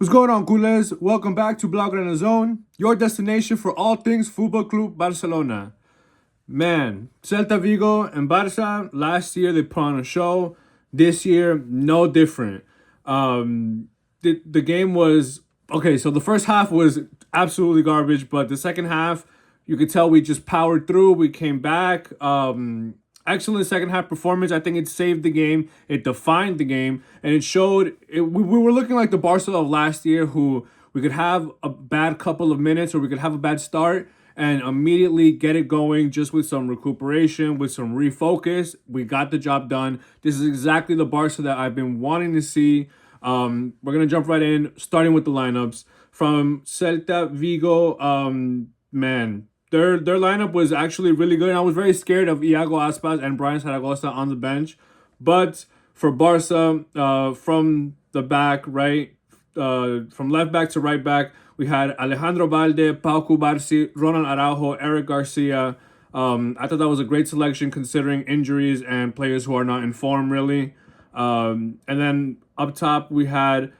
What's going on, culés? Welcome back to BlaugranaZzone, your destination for all things Football Club Barcelona. Man, Celta Vigo and Barça, last year they put on a show. This year, no different. The game was, okay, so the first half was absolutely garbage, but the second half, you could tell we just powered through. We came back. Excellent second half performance. I think it saved the game. It defined the game, and it showed we were looking like the Barca of last year, who we could have a bad couple of minutes or we could have a bad start and immediately get it going just with some recuperation, with some refocus. We got the job done. This is exactly the Barca that I've been wanting to see. We're gonna jump right in, starting with the lineups from Celta Vigo. Man, their lineup was actually really good. And I was very scared of Iago Aspas and Brian Zaragoza on the bench. But for Barca, from the back, right, from left back to right back, we had Alejandro Balde, Pau Cubarsí, Ronald Araujo, Eric Garcia. I thought that was a great selection considering injuries and players who are not in form, really. And then up top, we had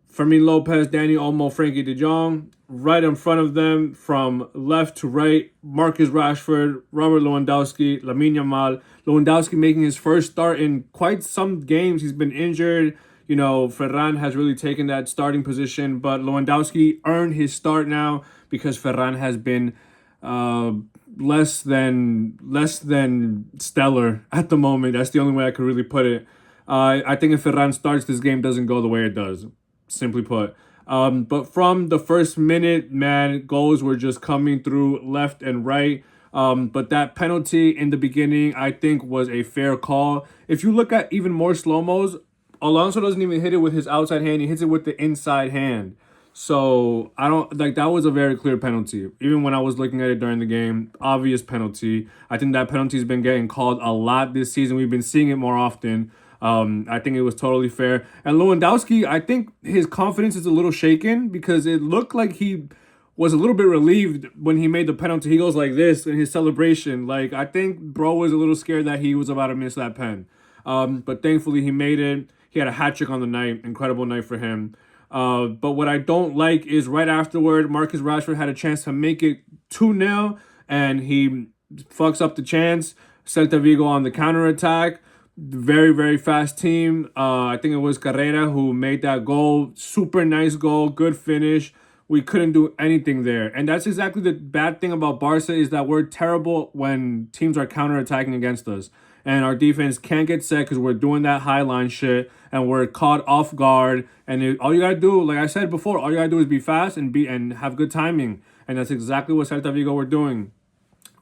Fermin Lopez, Danny Olmo, Frankie de Jong. Right in front of them, from left to right, Marcus Rashford, Robert Lewandowski, Lamine Yamal. Lewandowski making his first start in quite some games. He's been injured. You know, Ferran has really taken that starting position, but Lewandowski earned his start now because Ferran has been less than stellar at the moment. That's the only way I could really put it. I think if Ferran starts, this game doesn't go the way it does, simply put. But from the first minute, man, goals were just coming through left and right. But that penalty in the beginning, I think, was a fair call. If you look at even more slow-mos, Alonso doesn't even hit it with his outside hand. He hits it with the inside hand. So, I don't, like, that was a very clear penalty. Even when I was looking at it during the game, obvious penalty. I think that penalty's been getting called a lot this season. We've been seeing it more often. I think it was totally fair. And Lewandowski, I think his confidence is a little shaken because it looked like he was a little bit relieved when he made the penalty. He goes like this in his celebration. Like, I think bro was a little scared that he was about to miss that pen. But thankfully he made it. He had a hat trick on the night. Incredible night for him. But what I don't like is right afterward, Marcus Rashford had a chance to make it 2-0 and he fucks up the chance. Celta Vigo on the counterattack. Very, very fast team. I think it was Carrera who made that goal. Super nice goal. Good finish. We couldn't do anything there. And that's exactly the bad thing about Barca is that we're terrible when teams are counterattacking against us. And our defense can't get set because we're doing that high line shit and we're caught off guard. And all you got to do, like I said before, all you got to do is be fast and have good timing. And that's exactly what Celta Vigo were doing.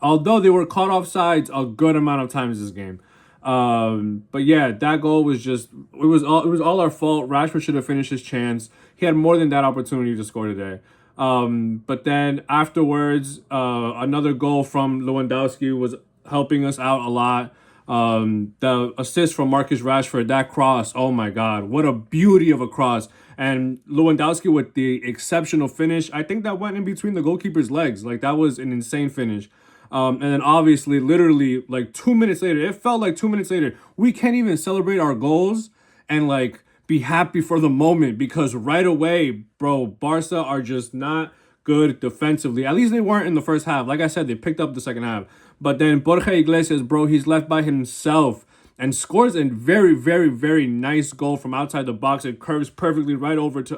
Although they were caught off sides a good amount of times this game. But yeah, that goal was just it was all our fault. Rashford should have finished his chance. He had more than that opportunity to score today. But then afterwards, another goal from Lewandowski was helping us out a lot. The assist from Marcus Rashford, that cross, oh my God, what a beauty of a cross. And Lewandowski with the exceptional finish, I think that went in between the goalkeeper's legs. Like, that was an insane finish. And then obviously, literally, like 2 minutes later, it felt like 2 minutes later, we can't even celebrate our goals and, like, be happy for the moment because right away, bro, Barca are just not good defensively. At least they weren't in the first half. Like I said, they picked up the second half. But then Borja Iglesias, bro, he's left by himself and scores a very, very, very nice goal from outside the box. It curves perfectly right over to,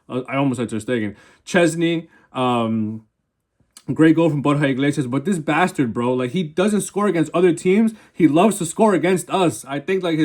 I almost said Ter Stegen, Chesney. Great goal from Borja Iglesias, but this bastard, bro, like, he doesn't score against other teams. He loves to score against us. I think, like,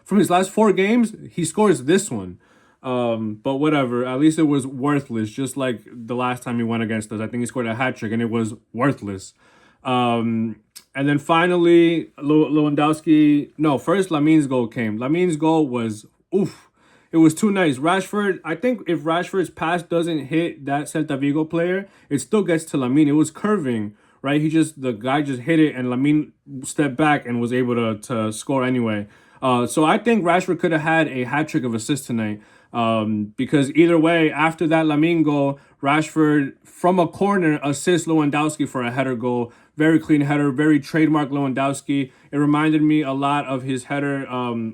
from his last 4 games, he scores this one. But whatever, at least it was worthless, just like the last time he went against us. I think he scored a hat trick, and it was worthless. And then finally, Lewandowski, no, first Lamine's goal came. Lamine's goal was, oof. It was too nice. Rashford, I think if Rashford's pass doesn't hit that Celta Vigo player, it still gets to Lamine. It was curving, right? The guy just hit it and Lamine stepped back and was able to score anyway. So I think Rashford could have had a hat trick of assists tonight. Because either way, after that Lamine goal, Rashford from a corner assists Lewandowski for a header goal. Very clean header, very trademark Lewandowski. It reminded me a lot of his header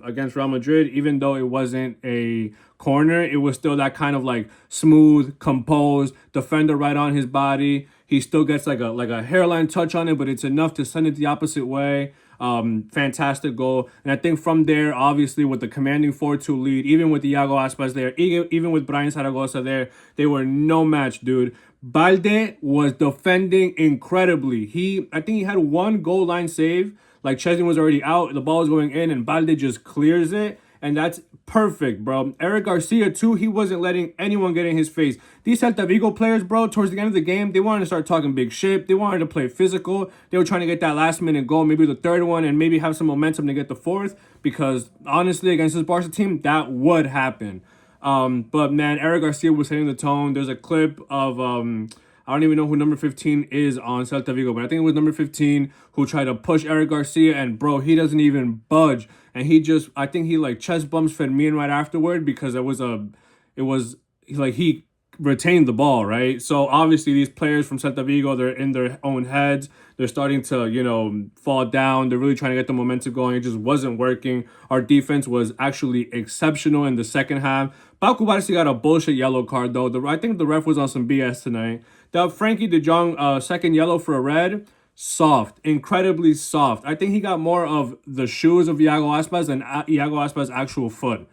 against Real Madrid, even though it wasn't a corner, it was still that kind of like smooth, composed, defender right on his body. He still gets like a hairline touch on it, but it's enough to send it the opposite way. Fantastic goal. And I think from there, obviously, with the commanding 4-2 lead, even with Iago Aspas there, even with Brian Zaragoza there, they were no match, dude. Balde was defending incredibly. I think he had one goal line save. Like, Chesney was already out, the ball was going in, and Balde just clears it. And that's perfect, bro. Eric Garcia, too, he wasn't letting anyone get in his face. These Celta Vigo players, bro, towards the end of the game, they wanted to start talking big shit. They wanted to play physical. They were trying to get that last-minute goal, maybe the third one, and maybe have some momentum to get the fourth. Because, honestly, against this Barca team, that would happen. But, man, Eric Garcia was setting the tone. There's a clip of... I don't even know who number 15 is on Celta Vigo, but I think it was number 15 who tried to push Eric Garcia, and bro, he doesn't even budge. And I think he like chest bumps Fermin right afterward because he retained the ball, right? So obviously these players from Celta Vigo, they're in their own heads. They're starting to, fall down. They're really trying to get the momentum going. It just wasn't working. Our defense was actually exceptional in the second half. Paco Barça got a bullshit yellow card, though. I think the ref was on some BS tonight. The Frankie de Jong second yellow for a red, soft, incredibly soft. I think he got more of the shoes of Iago Aspas than Iago Aspas' actual foot.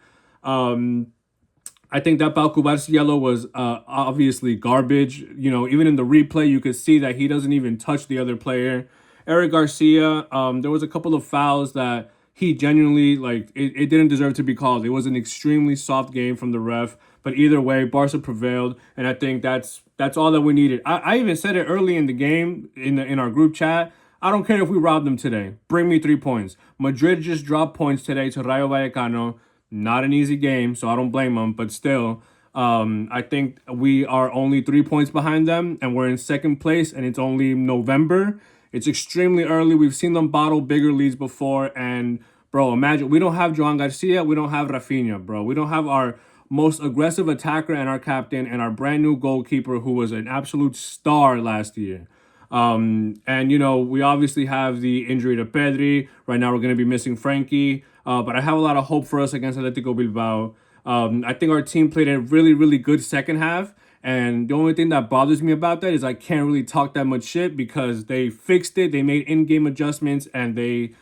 I think that Paco Barça yellow was obviously garbage. Even in the replay, you could see that he doesn't even touch the other player. Eric Garcia, there was a couple of fouls that he genuinely, it didn't deserve to be called. It was an extremely soft game from the ref. But either way, Barca prevailed, and I think that's all that we needed. I even said it early in the game in our group chat. I don't care if we rob them today. Bring me 3 points. Madrid just dropped points today to Rayo Vallecano. Not an easy game, so I don't blame them. But still, I think we are only 3 points behind them, and we're in second place, and it's only November. It's extremely early. We've seen them bottle bigger leads before, and, bro, imagine. We don't have Joan Garcia. We don't have Rafinha, bro. We don't have our most aggressive attacker and our captain and our brand new goalkeeper who was an absolute star last year. And, we obviously have the injury to Pedri. Right now we're going to be missing Frankie. But I have a lot of hope for us against Atletico Bilbao. I think our team played a really, really good second half. And the only thing that bothers me about that is I can't really talk that much shit because they fixed it. They made in-game adjustments and they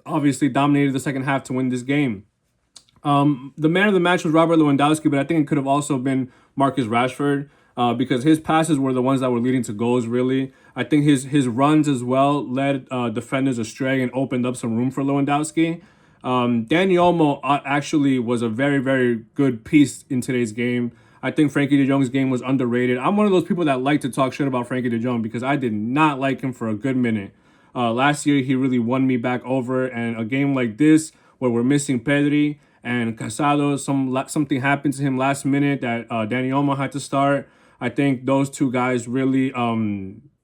obviously dominated the second half to win this game. The man of the match was Robert Lewandowski, but I think it could have also been Marcus Rashford because his passes were the ones that were leading to goals, really. I think his runs as well led defenders astray and opened up some room for Lewandowski. Dani Olmo actually was a very, very good piece in today's game. I think Frankie de Jong's game was underrated. I'm one of those people that like to talk shit about Frankie de Jong because I did not like him for a good minute. Last year, he really won me back over, and a game like this where we're missing Pedri and Casado, something happened to him last minute that Dani Olmo had to start. I think those two guys really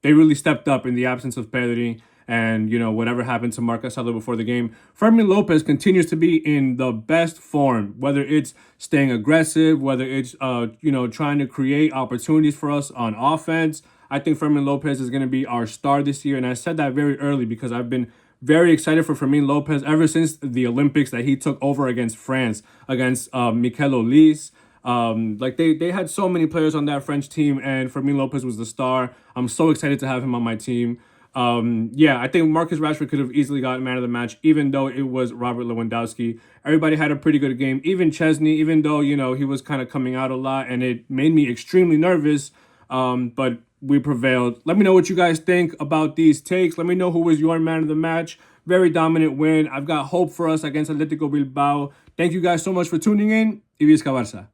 they really stepped up in the absence of Pedri and, whatever happened to Marc Casado before the game. Fermin Lopez continues to be in the best form, whether it's staying aggressive, whether it's, trying to create opportunities for us on offense. I think Fermin Lopez is going to be our star this year, and I said that very early because I've been very excited for Fermin Lopez ever since the Olympics that he took over against France, against Mikel Olise. They had so many players on that French team, and Fermin Lopez was the star. I'm so excited to have him on my team. I think Marcus Rashford could have easily gotten man of the match, even though it was Robert Lewandowski. Everybody had a pretty good game. Even Chesney, even though, he was kind of coming out a lot, and it made me extremely nervous. But we prevailed. Let me know what you guys think about these takes. Let me know who was your man of the match. Very dominant win. I've got hope for us against Atletico Bilbao. Thank you guys so much for tuning in. Y Visca Barça.